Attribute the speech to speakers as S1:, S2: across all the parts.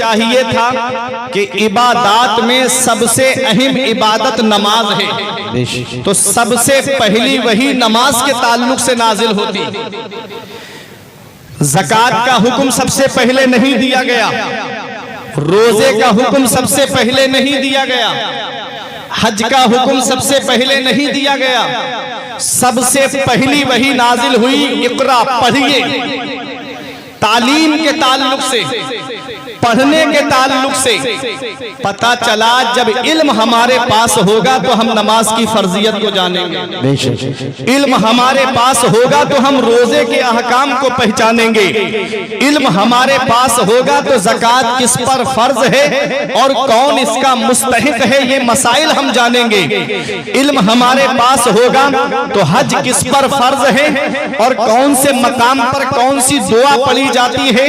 S1: چاہیے تھا کہ عبادات میں سب سے اہم عبادت نماز ہے، تو سب سے پہلی وہی نماز کے تعلق سے نازل ہوتی۔ زکوٰۃ کا حکم سب سے پہلے نہیں دیا گیا، روزے کا حکم سب سے پہلے نہیں دیا گیا، حج کا حکم سب سے پہلے نہیں دیا گیا، سب سے پہلی وہی نازل ہوئی اقرا پڑھیے۔ تعلیم کے تعلق سے، پڑھنے کے تعلق سے پتہ چلا جب علم ہمارے پاس ہوگا تو ہم نماز کی فرضیت کو جانیں گے، علم ہمارے پاس ہوگا تو ہم روزے کے احکام کو پہچانیں گے، علم ہمارے پاس ہوگا تو زکوٰۃ کس پر فرض ہے اور کون اس کا مستحق ہے یہ مسائل ہم جانیں گے، علم ہمارے پاس ہوگا تو حج کس پر فرض ہے اور کون سے مقام پر کون سی دعا پڑھی جاتی ہے،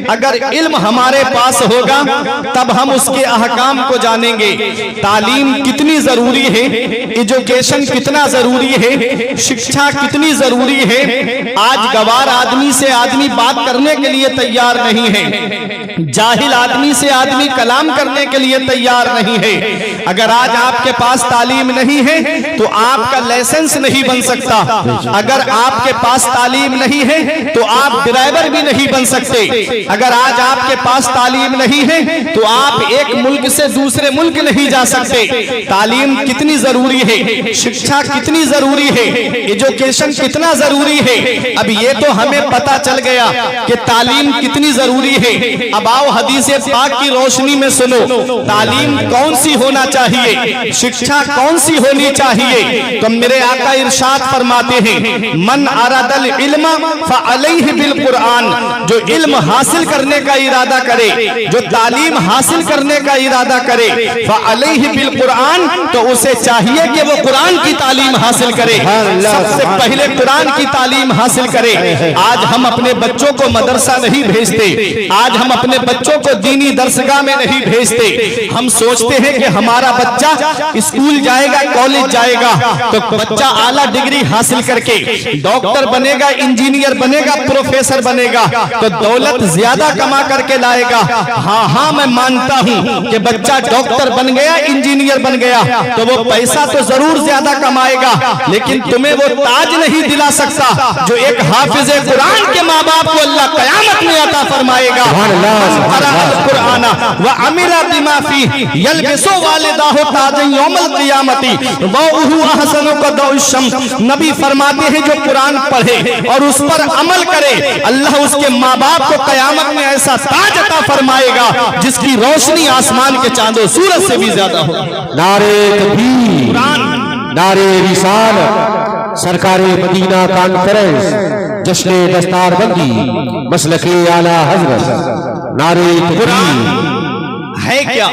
S1: اگر علم ہمارے پاس ہوگا تب ہم اس کے احکام کو جانیں گے۔ تعلیم کتنی ضروری ہے، ایجوکیشن کتنا ضروری ہے، شکشا کتنی ضروری ہے۔ آج گوار آدمی سے آدمی بات کرنے کے لیے تیار نہیں ہے، جاہل آدمی سے آدمی کلام کرنے کے لیے تیار نہیں ہے۔ اگر آج آپ کے پاس تعلیم نہیں ہے تو آپ کا لائسنس نہیں بن سکتا، اگر آپ کے پاس تعلیم نہیں ہے تو آپ ڈرائیور بھی نہیں بن سکتے، اگر آج آپ کے پاس تعلیم نہیں ہے تو آپ ایک ملک سے دوسرے ملک نہیں جا سکتے۔ تعلیم کتنی ضروری ہے، شکشا کتنی ضروری ہے، ایجوکیشن کتنا ضروری ہے۔ اب یہ تو ہمیں پتا چل گیا کہ تعلیم کتنی ضروری ہے، اب آؤ حدیث پاک کی روشنی میں سنو، تعلیم کون سی ہونا چاہیے، شکشا کون سی ہونی چاہیے۔ تو میرے آقا ارشاد فرماتے ہیں من اراد العلم فعلیہ بالقرآن، جو علم حاصل کرنے کا ارادہ کرے، جو تعلیم حاصل کرنے کا ارادہ کرے، فعلیہ بالقرآن، تو اسے چاہیے کہ وہ قرآن کی تعلیم حاصل کرے، سب سے پہلے قرآن کی تعلیم حاصل کرے۔ آج ہم اپنے بچوں کو مدرسہ نہیں بھیجتے، آج ہم اپنے بچوں کو دینی درسگاہ میں نہیں بھیجتے، ہم سوچتے ہیں کہ ہمارا بچہ اسکول جائے گا، کالج جائے گا تو بچہ اعلیٰ ڈگری حاصل کر کے ڈاکٹر بنے گا، انجینئر بنے گا، پروفیسر بنے گا تو دولت زیادہ کما کر کے لائے گا۔ ہاں میں مانتا ہوں کہ بچہ ڈاکٹر بن گیا، انجینئر بن گیا تو وہ پیسہ تو ضرور زیادہ کمائے گا، لیکن تمہیں وہ تاج نہیں دلا سکتا جو ایک حافظ قرآن کے ماں باپ کو اللہ قیامت میں عطا فرمائے گا۔ قرأ القرآن وعمل بما فیہ یلبس والداہ تاج یوم القیامت ضوءہ احسن کضوء الشمس، نبی فرماتے ہیں جو قرآن پڑھے اور اس پر عمل کرے اللہ اس کے ماں باپ کو قیامت میں ایسا تاج عطا فرمائے گا جس کی روشنی آسمان کے چاند و سورج سے بھی زیادہ ہو۔
S2: نعرہ تکبیر، نعرہ رسالت، سرکار مدینہ کانفرنس، جشن دستار بندی، مسلک اعلیٰ حضرت، نعرہ تکبیر
S1: ہے کیا؟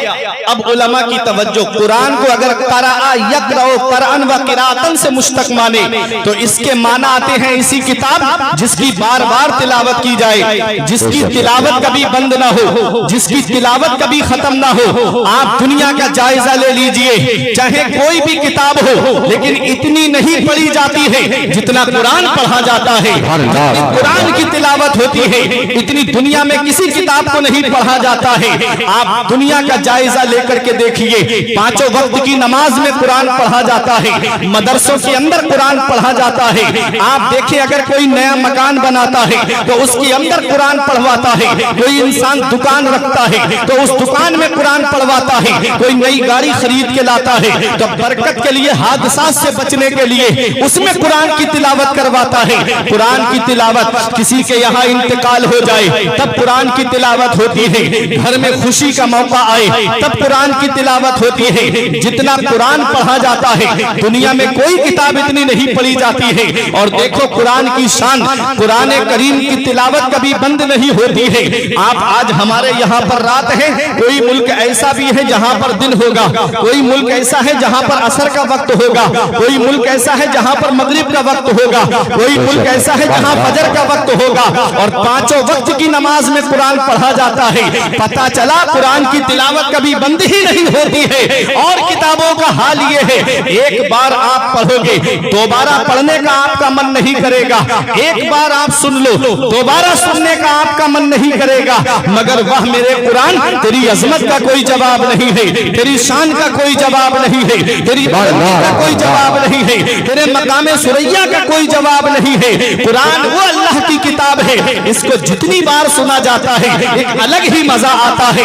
S1: اب علماء کی توجہ، قرآن کو اگر قرأ یقرأ قرآن و قراءتن سے مشتق مانے تو اس کے معنی آتے ہیں اسی کتاب جس کی بار بار تلاوت کی جائے، جس کی تلاوت کبھی بند نہ ہو، جس کی تلاوت کبھی ختم نہ ہو۔ آپ دنیا کا جائزہ لے لیجئے، چاہے کوئی بھی کتاب ہو لیکن اتنی نہیں پڑھی جاتی ہے جتنا قرآن پڑھا جاتا ہے، قرآن کی تلاوت ہوتی ہے اتنی دنیا میں کسی کتاب کو نہیں پڑھا جاتا ہے۔ آپ دنیا کا جائزہ لے کر کے دیکھیے، پانچوں وقت کی نماز میں قرآن پڑھا جاتا ہے، مدرسوں کے اندر قرآن پڑھا جاتا ہے۔ آپ دیکھیں اگر کوئی نیا مکان بناتا ہے تو اس کے اندر قرآن پڑھواتا ہے، کوئی انسان دکان رکھتا ہے تو اس دکان میں قرآن پڑھواتا ہے، کوئی نئی گاڑی خرید کے لاتا ہے تو برکت کے لیے، حادثات سے بچنے کے لیے اس میں قرآن کی تلاوت کرواتا ہے۔ قرآن کی تلاوت، کسی کے یہاں انتقال ہو جائے تب قرآن کی تلاوت ہوتی ہے، گھر میں خوشی کا موقع آئے تب قرآن کی تلاوت ہوتی ہے۔ جتنا قرآن پڑھا جاتا ہے دنیا میں کوئی کتاب اتنی نہیں پڑھی جاتی ہے۔ اور دیکھو قرآن کی شان، قرآن کریم کی تلاوت کبھی بند نہیں ہوتی ہے۔ آپ آج ہمارے یہاں پر رات ہے، کوئی ملک ایسا بھی ہے جہاں پر دن ہوگا، کوئی ملک ایسا ہے جہاں پر عصر کا وقت ہوگا، کوئی ملک ایسا ہے جہاں پر مغرب کا وقت ہوگا، کوئی ملک ایسا ہے جہاں فجر کا وقت ہوگا، اور پانچوں وقت کی نماز میں قرآن پڑھا جاتا ہے۔ پتہ چلا قرآن کی تلاوت کبھی بند ہی نہیں ہوتی ہے. اور کتابوں کا حال یہ ہے ایک بار آپ پڑھو گے دوبارہ پڑھنے کا آپ کا من نہیں کرے گا. ایک بار آپ سن لو دوبارہ سننے کا آپ کا من نہیں کرے گا. مگر وہ میرے قرآن تیری عظمت کا کوئی جواب نہیں ہے, تیری شان کا کوئی جواب نہیں ہے, تیری بلندی کا کوئی جواب نہیں ہے, تیرے مقام ثریا کا کوئی جواب نہیں ہے. قرآن وہ اللہ کی کتاب ہے, اس کو جتنی بار سنا جاتا ہے ایک الگ ہی مزہ آتا ہے,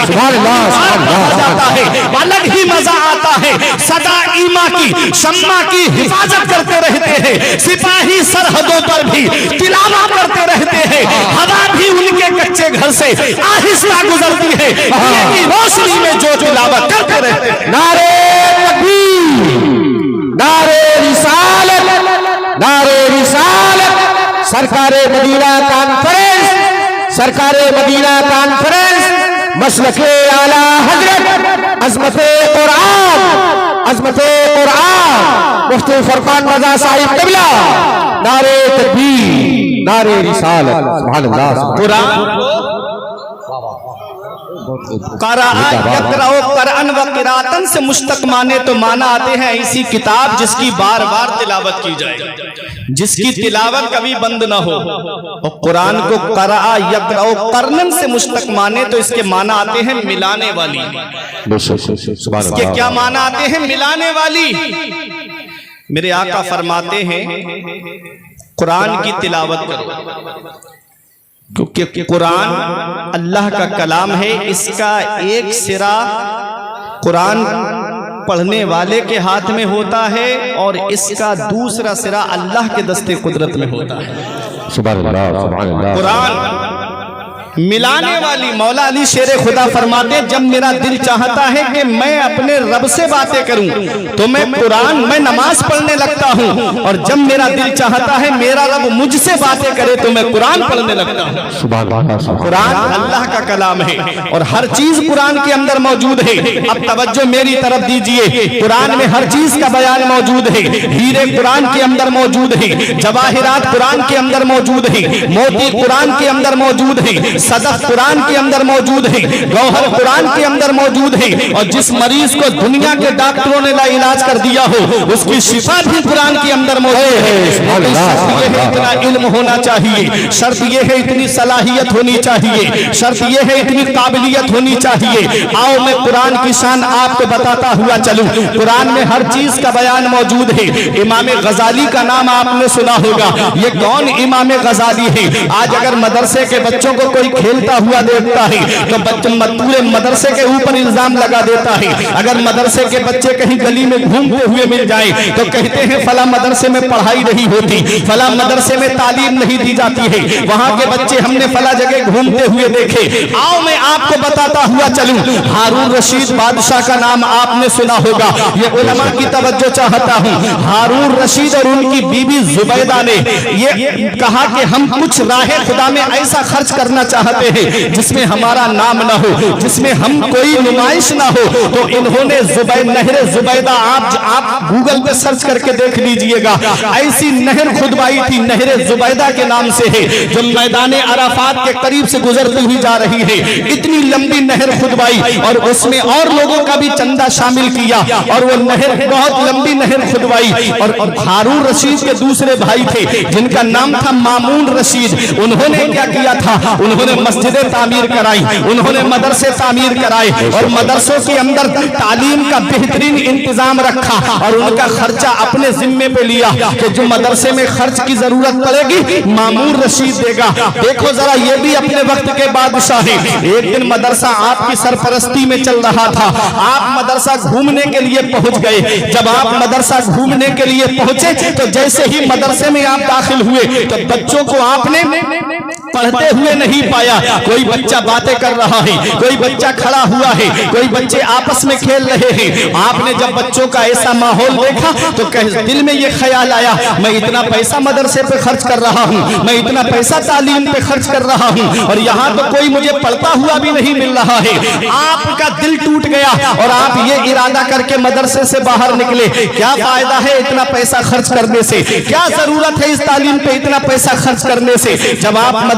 S1: الگ ہی مزہ آتا ہے. سدا ایما کی شمع کی حفاظت کرتے رہتے ہیں, سپاہی سرحدوں پر بھی تلاوت کرتے رہتے ہیں, ہوا بھی ان کے کچے گھر سے آہستہ گزرتی ہے, کی روشنی میں جو تلاوت کرتے رہتے ہیں.
S2: نعرے تکبیر, نعرے رسالت, نعرے رسالت. سرکار مدینہ کانفرنس, سرکار مدینہ کانفرنس, مسلک اعلی حضرت عظمت قرآن, عظمت قرآن مفتی فرقان رضا صاحب قبلہ. نعرے تکبیر, نعرے رسالت. سبحان اللہ.
S1: قرآن قرآن یقرأ قرآن و قراتن سے مشتق معنی تو معنی آتے ہیں ایسی کتاب جس کی بار بار تلاوت کی جائے, جس کی تلاوت کبھی بند نہ ہو. اور قرآن کو قرأ یقرأ قرنن سے مشتق معنی تو اس کے معنی آتے ہیں ملانے والی. اس کے کیا معنی آتے ہیں؟ ملانے والی. میرے آقا فرماتے ہیں قرآن کی تلاوت کرو, کیونکہ قرآن اللہ کا کلام ہے. اس کا ایک سرا قرآن پڑھنے والے کے ہاتھ میں ہوتا ہے اور اس کا دوسرا سرا اللہ کے دست قدرت میں ہوتا ہے.
S2: سبحان اللہ, سبحان اللہ.
S1: قرآن ملانے والی. مولا علی شیر خدا فرماتے جب میرا دل چاہتا ہے کہ میں اپنے رب سے باتیں کروں تو میں قرآن میں نماز پڑھنے لگتا ہوں, اور جب میرا دل چاہتا ہے میرا رب مجھ سے باتیں کرے تو میں قرآن پڑھنے لگتا ہوں.
S2: سبحان اللہ.
S1: قرآن اللہ کا کلام ہے اور ہر چیز قرآن کے اندر موجود ہے. اب توجہ میری طرف دیجئے, قرآن میں ہر چیز کا بیان موجود ہے. ہیرے قرآن کے اندر موجود ہے, جواہرات قرآن کے اندر موجود ہے, موتی قرآن کے اندر موجود ہے, صدف قرآن کے اندر موجود ہے, گوہر قرآن کے اندر موجود ہے. اور جس مریض کو دنیا کے ڈاکٹروں نے لا علاج کر دیا ہو اس کی شفا بھی قرآن کے اندر موجود ہے. شرط یہ ہے اتنا علم ہونا چاہیے, شرط یہ ہے اتنی صلاحیت ہونی چاہیے, شرط یہ ہے اتنی قابلیت ہونی چاہیے. آؤ میں قرآن کی شان آپ کو بتاتا ہوا چلوں. قرآن میں ہر چیز کا بیان موجود ہے. امام غزالی کا نام آپ نے سنا ہوگا. یہ کون امام غزالی ہے؟ آج اگر مدرسے کے بچوں کو کوئی کھیلتا ہوا دیکھتا ہے تو پورے مدرسے کے اوپر الزام لگا دیتا ہے. اگر مدرسے کے بچے کہیں گلی میں گھومتے ہوئے مل جائیں تو کہتے ہیں فلاں مدرسے میں پڑھائی نہیں ہوتی, فلاں مدرسے میں تعلیم نہیں دی جاتی ہے, وہاں کے بچے ہم نے فلاں جگہ گھومتے ہوئے دیکھے. آؤ میں آپ کو بتاتا ہوا چلوں. ہارون رشید بادشاہ کا نام آپ نے سنا ہوگا. یہ علماء کی توجہ چاہتا ہوں. ہارون رشید اور ان کی بیوی زبیدہ نے یہ کہا کہ ہم کچھ راہ خدا میں ایسا خرچ کرنا چاہتے ہیں جس میں ہمارا نام نہ ہو, جس میں ہم کوئی نمائش نہ ہو. تو انہوں نے نہر زبیدہ, آپ گوگل پہ سرچ کر کے دیکھ لیجئے گا, ایسی نہر کھدوائی تھی, نہر زبیدہ کے نام سے ہے, جو میدان عرفات کے قریب سے گزرتی ہوئی جا رہی ہے. اتنی لمبی نہر کھدوائی اور اس میں اور لوگوں کا بھی چندہ شامل کیا اور وہ نہر بہت لمبی نہر کھدوائی. اور ہارون رشید کے دوسرے بھائی تھے جن کا نام تھا مامون رشید. انہوں نے کیا کیا تھا؟ انہوں نے مسجدیں تعمیر کرائی, انہوں نے مدرسے تعمیر کرائے اور مدرسوں کے اندر تعلیم کا بہترین انتظام رکھا اور ان کا خرچہ اپنے ذمے پہ لیا کہ جو مدرسے میں خرچ کی ضرورت پڑے گی مامون رشید دے گا. دیکھو ذرا یہ بھی اپنے وقت کے بادشاہ ہیں. ایک دن مدرسہ آپ کی سرپرستی میں چل رہا تھا, آپ مدرسہ گھومنے کے لیے پہنچ گئے. جب آپ مدرسہ گھومنے کے لیے پہنچے تو جیسے ہی مدرسے میں آپ داخل ہوئے تو بچوں کو آپ نے پڑھتے ہوئے نہیں پایا. کوئی بچہ باتیں کر رہا ہے, کوئی بچہ کھڑا ہوا ہے, کوئی بچے آپس میں کھیل رہے ہیں. آپ نے جب بچوں کا ایسا ماحول دیکھا تو دل میں یہ خیال آیا میں اتنا پیسہ مدرسے پہ خرچ کر رہا ہوں, میں اتنا پیسہ تعلیم پہ خرچ کر رہا ہوں اور یہاں تو کوئی مجھے پڑھتا ہوا بھی نہیں مل رہا ہے. آپ کا دل ٹوٹ گیا اور آپ یہ ارادہ کر کے مدرسے سے باہر نکلے. کیا فائدہ ہے اتنا پیسہ خرچ کرنے سے, کیا ضرورت ہے اس تعلیم پہ اتنا پیسہ خرچ کرنے سے. جب آپ